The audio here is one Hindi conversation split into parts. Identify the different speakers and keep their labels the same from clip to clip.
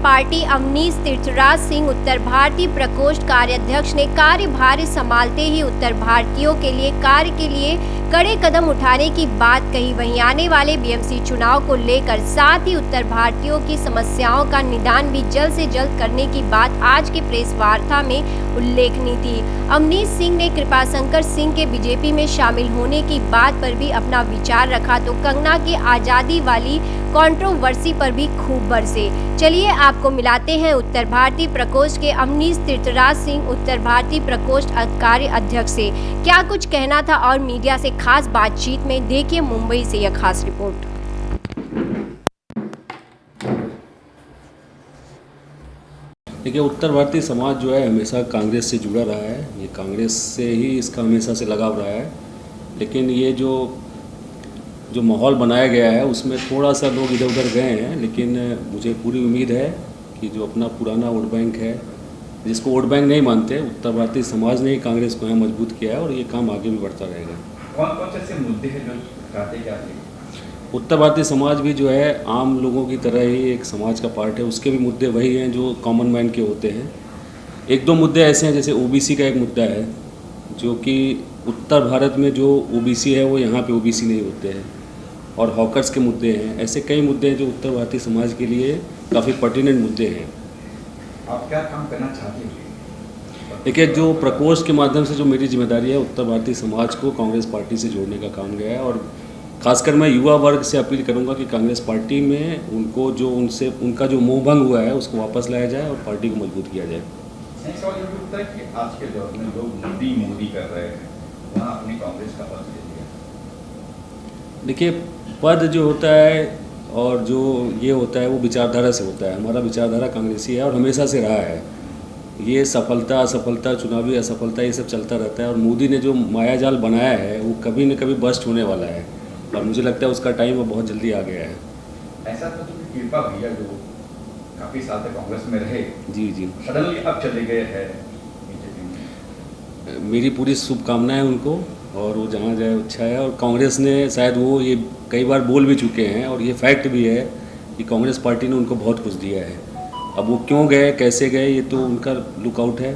Speaker 1: पार्टी अवनीश तीर्थराज सिंह उत्तर भारतीय प्रकोष्ठ कार्याध्यक्ष ने कार्यभार संभालते ही उत्तर भारतीयों के लिए कार्य के लिए कड़े कदम उठाने की बात कही। वहीं आने वाले बीएमसी चुनाव को लेकर साथ ही उत्तर भारतीयों की समस्याओं का निदान भी जल्द से जल्द करने की बात आज के प्रेस वार्ता में उल्लेखनीय थी। अवनीश सिंह ने कृपाशंकर सिंह के बीजेपी में शामिल होने की बात पर भी अपना विचार रखा तो कंगना की आज़ादी वाली कंट्रोवर्सी पर भी खूब बरसे। चलिए आपको मिलाते हैं उत्तर भारतीय प्रकोष्ठ के अवनीश तीर्थराज सिंह उत्तर भारतीय प्रकोष्ठ कार्य अध्यक्ष से क्या कुछ कहना था और मीडिया से खास बातचीत में देखिए मुंबई से यह खास रिपोर्ट।
Speaker 2: देखिए, उत्तर भारतीय समाज जो है हमेशा कांग्रेस से जुड़ा रहा है। ये कांग्रेस से ही इसका हमेशा से लगाव रहा है, लेकिन ये जो माहौल बनाया गया है उसमें थोड़ा सा लोग इधर उधर गए हैं। लेकिन मुझे पूरी उम्मीद है कि जो अपना पुराना वोट बैंक है, जिसको वोट बैंक नहीं मानते, उत्तर भारतीय समाज ने ही कांग्रेस को यहाँ मजबूत किया है और ये काम आगे भी बढ़ता रहेगा।
Speaker 3: कौन कौन से ऐसे मुद्दे हैं जो चाहते क्या थे?
Speaker 2: उत्तर भारतीय समाज भी जो है आम लोगों की तरह ही एक समाज का पार्ट है। उसके भी मुद्दे वही हैं जो कॉमन मैन के होते हैं। एक दो मुद्दे ऐसे हैं, जैसे ओबीसी का एक मुद्दा है, जो कि उत्तर भारत में जो ओबीसी है वो यहाँ पे ओबीसी नहीं होते हैं, और हॉकर्स के मुद्दे हैं। ऐसे कई मुद्दे हैं जो उत्तर भारतीय समाज के लिए काफ़ी पर्टिनेंट मुद्दे हैं।
Speaker 3: आप क्या काम करना चाहते हैं?
Speaker 2: देखिए, जो प्रकोष्ठ के माध्यम से जो मेरी जिम्मेदारी है, उत्तर भारतीय समाज को कांग्रेस पार्टी से जोड़ने का काम गया है। और खासकर मैं युवा वर्ग से अपील करूंगा कि कांग्रेस पार्टी में उनको जो उनका जो मोह भंग हुआ है उसको वापस लाया जाए और पार्टी को मजबूत किया जाए।
Speaker 3: एक सवाल ये भी उठता है कि आज के दौर में लोग मोदी कर रहे हैं, वहाँ अपनी कांग्रेस का पद ले लिया।
Speaker 2: देखिए, पद जो होता है और जो ये होता है वो विचारधारा से होता है। हमारा विचारधारा कांग्रेसी है और हमेशा से रहा है। ये सफलता असफलता, चुनावी असफलता, ये सब चलता रहता है। और मोदी ने जो मायाजाल बनाया है वो कभी न कभी बस्ट होने वाला है, और मुझे लगता है उसका टाइम अब बहुत जल्दी आ गया है।
Speaker 3: ऐसा तो कृपा भैया जो काफ़ी साल तक कांग्रेस में रहे,
Speaker 2: जी,
Speaker 3: सडनली अब चले गए हैं बीजेपी में।
Speaker 2: मेरी पूरी शुभकामनाएं उनको, और वो जहाँ जाए अच्छा है। और कांग्रेस ने शायद वो ये कई बार बोल भी चुके हैं, और ये फैक्ट भी है कि कांग्रेस पार्टी ने उनको बहुत कुछ दिया है। अब वो क्यों गए, कैसे गए, ये तो उनका लुकआउट है,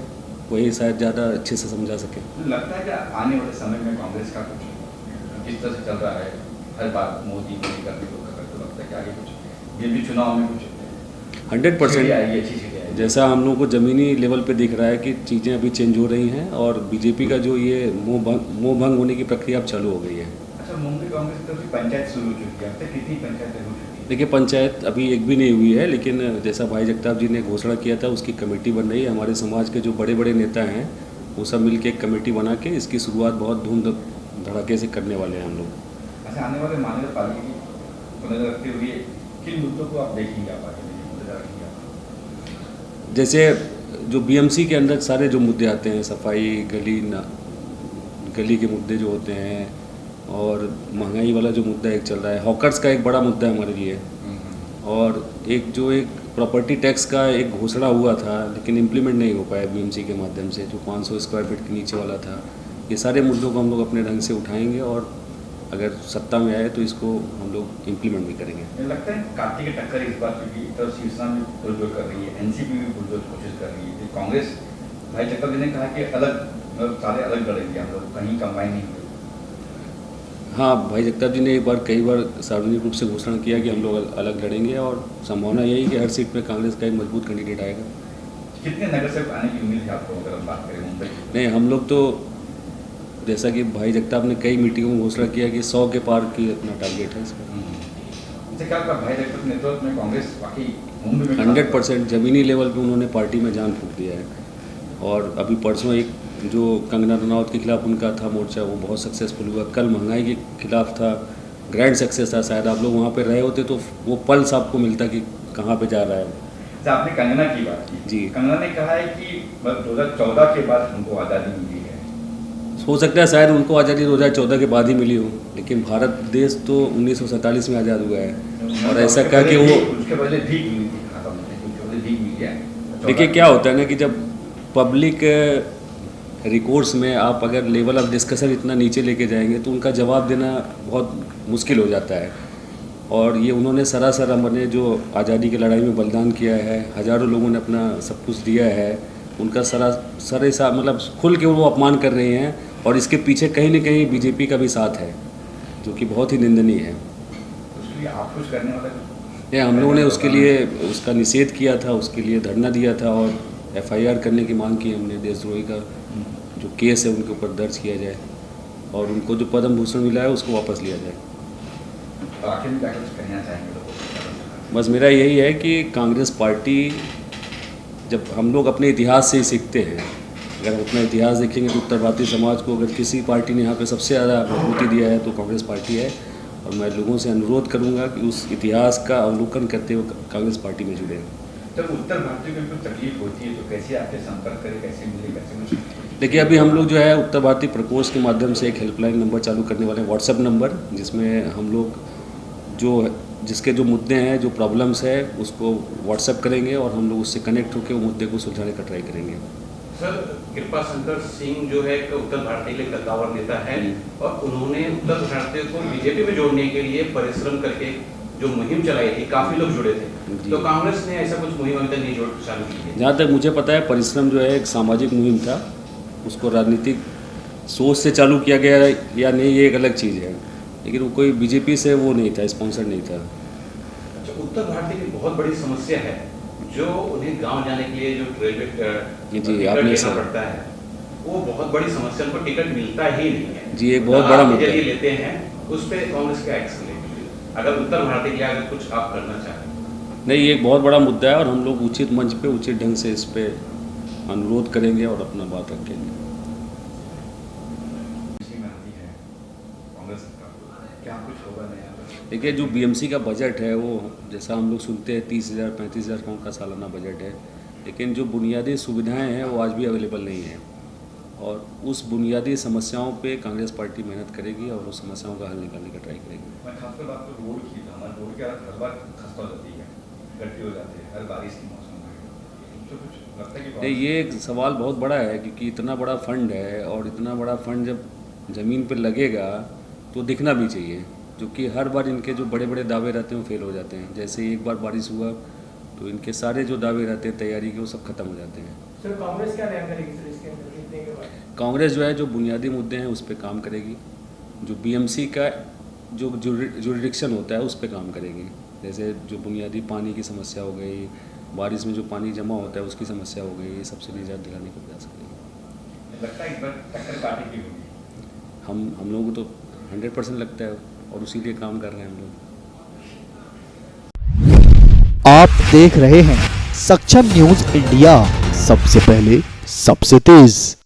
Speaker 2: वही शायद ज़्यादा अच्छे से समझा सके।
Speaker 3: लगता है कि आने वाले समय में कांग्रेस का कुछ जिस तरह से चल रहा है, हर बार मोदी करने को तो लगता है कि आगे कुछ ये भी चुनाव में कुछ
Speaker 2: 100%
Speaker 3: आएगी, अच्छी चीज़ें आएगी।
Speaker 2: जैसा हम लोगों को ज़मीनी लेवल पे दिख रहा है कि चीज़ें अभी चेंज हो रही हैं, और बीजेपी का जो ये मोह भंग होने की प्रक्रिया अब चालू हो गई है।
Speaker 3: अच्छा, मुंबई कांग्रेस की तरफ से पंचायत शुरू हो चुकी है, अब तक कितनी पंचायतें हो चुकी है?
Speaker 2: देखिए, पंचायत अभी एक भी नहीं हुई है, लेकिन जैसा भाई जगताप जी ने घोषणा किया था उसकी कमेटी बन रही है। हमारे समाज के जो बड़े बड़े नेता हैं वो सब मिलकर एक कमेटी बना के इसकी शुरुआत बहुत धूम धड़ाके से करने वाले हैं हम लोग।
Speaker 3: अच्छा, आने वाले महानगर पालिका की नजर रखते हुए किन मुद्दों को आप देखेंगे, आप आगे रखेंगे?
Speaker 2: जैसे जो बीएमसी के अंदर सारे जो मुद्दे आते हैं, सफाई, गली के मुद्दे जो होते हैं, और महंगाई वाला जो मुद्दा एक चल रहा है, हॉकर्स का एक बड़ा मुद्दा है हमारे लिए, और एक प्रॉपर्टी टैक्स का एक घोषणा हुआ था लेकिन इम्प्लीमेंट नहीं हो पाया बीएमसी के माध्यम से, जो 500 स्क्वायर फीट के नीचे वाला था। ये सारे मुद्दों को हम लोग अपने ढंग से उठाएंगे, और अगर सत्ता में आए तो इसको हम लोग इम्प्लीमेंट भी करेंगे।
Speaker 3: मुझे लगता है पार्टी की टक्कर इस बार, क्योंकि इधर शिवसेना भी बुलडोज कर रही है, एनसीपी भी बुलडोज कोशिश कर रही है। कांग्रेस, भाई जगताप जी ने कहा कि सारे अलग लड़ेंगे, हम लोग कहीं कंबाइन नहीं हुए।
Speaker 2: हाँ, भाई जगताप जी ने कई बार सार्वजनिक रूप से घोषणा किया कि हम लोग अलग लड़ेंगे, और संभावना यही कि हर सीट पे कांग्रेस का एक मजबूत कैंडिडेट आएगा।
Speaker 3: कितने नगर सेवक आने की उम्मीद है आपको, अगर हम बात करें मुंबई?
Speaker 2: नहीं, हम लोग तो जैसा कि भाई जगताप ने कई मीटिंगों में घोषणा किया कि 100 के पार की अपना टारगेट है इसका।
Speaker 3: क्या भाई जगताप के नेतृत्व में कांग्रेस बाकी मुंबई में
Speaker 2: 100% ज़मीनी लेवल पे उन्होंने पार्टी में जान फूंक दिया है। और अभी परसों एक जो कंगना रनौत के खिलाफ उनका था मोर्चा, वो बहुत सक्सेसफुल हुआ। कल महंगाई के खिलाफ था, ग्रैंड सक्सेस था। शायद आप लोग वहाँ पे रहे होते तो वो पल्स आपको मिलता कि कहाँ पे जा रहा है।
Speaker 3: आपने कंगना की बात की
Speaker 2: जी,
Speaker 3: कंगना ने कहा है कि 2014 के बाद हमको आज़ादी मिली है।
Speaker 2: हो सकता है शायद उनको आज़ादी 2014 के बाद ही मिली हो, लेकिन भारत देश तो 1947 में आज़ाद हुआ है। और ऐसा कहा कि वो
Speaker 3: उसके पहले भीख मिली थी, भीख मिल गया।
Speaker 2: देखिए, क्या होता है ना कि जब पब्लिक रिकोर्स में आप अगर लेवल ऑफ डिस्कशन इतना नीचे लेके जाएंगे तो उनका जवाब देना बहुत मुश्किल हो जाता है। और ये उन्होंने सरासर हमने जो आज़ादी की लड़ाई में बलिदान किया है, हज़ारों लोगों ने अपना सब कुछ दिया है, उनका सरेसा मतलब खुल के वो अपमान कर रहे हैं। और इसके पीछे कहीं ना कहीं बीजेपी का भी साथ है, जो कि बहुत ही निंदनीय है।
Speaker 3: उसके लिए आप कुछ करने वाले
Speaker 2: ये हम लोगों ने उसके लिए उसका निषेध किया था, उसके लिए धरना दिया था और FIR करने की मांग की हमने। देशद्रोही का जो केस है उनके ऊपर दर्ज किया जाए और उनको जो पद्म भूषण मिला है उसको वापस लिया जाए।
Speaker 3: और आखिर में क्या कुछ कहना चाहेंगे लोगों को?
Speaker 2: बस मेरा यही है कि कांग्रेस पार्टी, जब हम लोग अपने इतिहास से ही सीखते हैं, अगर हम अपना इतिहास देखेंगे तो उत्तर भारतीय समाज को अगर किसी पार्टी ने यहाँ पे सबसे ज़्यादा मजबूती दिया है तो कांग्रेस पार्टी है। और मैं लोगों से अनुरोध करूँगा कि उस इतिहास का अवलोकन करते हुए कांग्रेस पार्टी में जुड़े।
Speaker 3: जब उत्तर भारतीय को कोई तकलीफ होती है तो कैसे आपके संपर्क करें, कैसे मिले, कैसे मिले?
Speaker 2: देखिए, अभी हम लोग जो है उत्तर भारतीय प्रकोष्ठ के माध्यम से एक हेल्पलाइन नंबर चालू करने वाले हैं, व्हाट्सएप नंबर, जिसमें हम लोग जिसके जो मुद्दे हैं, जो प्रॉब्लम्स है, उसको व्हाट्सएप करेंगे और हम लोग उससे कनेक्ट होकर वो मुद्दे को सुलझाने का ट्राई करेंगे।
Speaker 4: सर, कृपा शंकर सिंह जो है एक उत्तर भारतीय के कद्दावर नेता है और उन्होंने उत्तर भारतीय को बीजेपी में जोड़ने के लिए परिश्रम करके जो मुहिम चलाई थी, काफ़ी लोग जुड़े थे। तो कांग्रेस ने ऐसा कुछ मुहिम अभी तक नहीं चालू की है?
Speaker 2: जहाँ तक मुझे पता है, परिश्रम जो है एक सामाजिक मुहिम था, उसको राजनीतिक सोच से चालू किया गया या नहीं ये एक अलग चीज़ है, लेकिन वो कोई बीजेपी से वो नहीं था, स्पॉन्सर नहीं था।
Speaker 4: अच्छा, उत्तर भारतीय की बहुत बड़ी समस्या है जो उन्हें गांव जाने के लिए जो रेलवे टिकट लेना पड़ता है, वो बहुत बड़ी समस्या, उनको टिकट मिलता ही नहीं है
Speaker 2: जी, एक बहुत बड़ा मुद्दा है।
Speaker 4: लेते हैं उस पर कांग्रेस क्या एक्शन लेगी अगर उत्तर भारतीय के लिए अगर कुछ आप करना चाहें?
Speaker 2: नहीं, ये एक बहुत बड़ा मुद्दा है और हम लोग उचित मंच पे उचित ढंग से इस पे अनुरोध करेंगे और अपना बात रखेंगे।
Speaker 3: क्या कुछ होगा नया?
Speaker 2: देखिए, जो BMC का बजट है वो जैसा हम लोग सुनते हैं 30,000 35,000 करोड़ का सालाना बजट है, लेकिन जो बुनियादी सुविधाएं हैं वो आज भी अवेलेबल नहीं है। और उस बुनियादी समस्याओं पे कांग्रेस पार्टी मेहनत करेगी और उस समस्याओं का हल निकालने का ट्राई करेगी।
Speaker 3: मैं खासकर बात तो रोड की था, हमारे रोड के हर बार खस्ता हो जाती है, गड्ढे हो जाते हैं हर बारिश के मौसम में। तो कुछ लगता है कि
Speaker 2: ये एक सवाल बहुत बड़ा है, क्योंकि इतना बड़ा फंड है और इतना बड़ा फंड जब ज़मीन पर लगेगा तो दिखना भी चाहिए, जो कि हर बार इनके जो बड़े बड़े दावे रहते हैं वो फेल हो जाते हैं। जैसे एक बार बारिश हुआ तो इनके सारे जो दावे रहते हैं तैयारी के, वो सब खत्म हो जाते हैं।
Speaker 5: सर, कांग्रेस क्या न्याय करेगी सर इसके अंदर जीतने के बाद?
Speaker 2: कांग्रेस जो है जो बुनियादी मुद्दे हैं उस पर काम करेगी, जो BMC का जो जुरिडिक्शन होता है उस पर काम करेगी। जैसे जो बुनियादी पानी की समस्या हो गई, बारिश में जो पानी जमा होता है उसकी समस्या हो गई, ये सबसे निजात दिलाने का प्रयास करेगी।
Speaker 3: लगता है इस बार टक्कर पार्टी की होगी?
Speaker 2: हम लोगों को तो 100% लगता है और उसी लिए काम कर रहे हैं हम लोग।
Speaker 6: आप देख रहे हैं सक्षम न्यूज इंडिया, सबसे पहले सबसे तेज।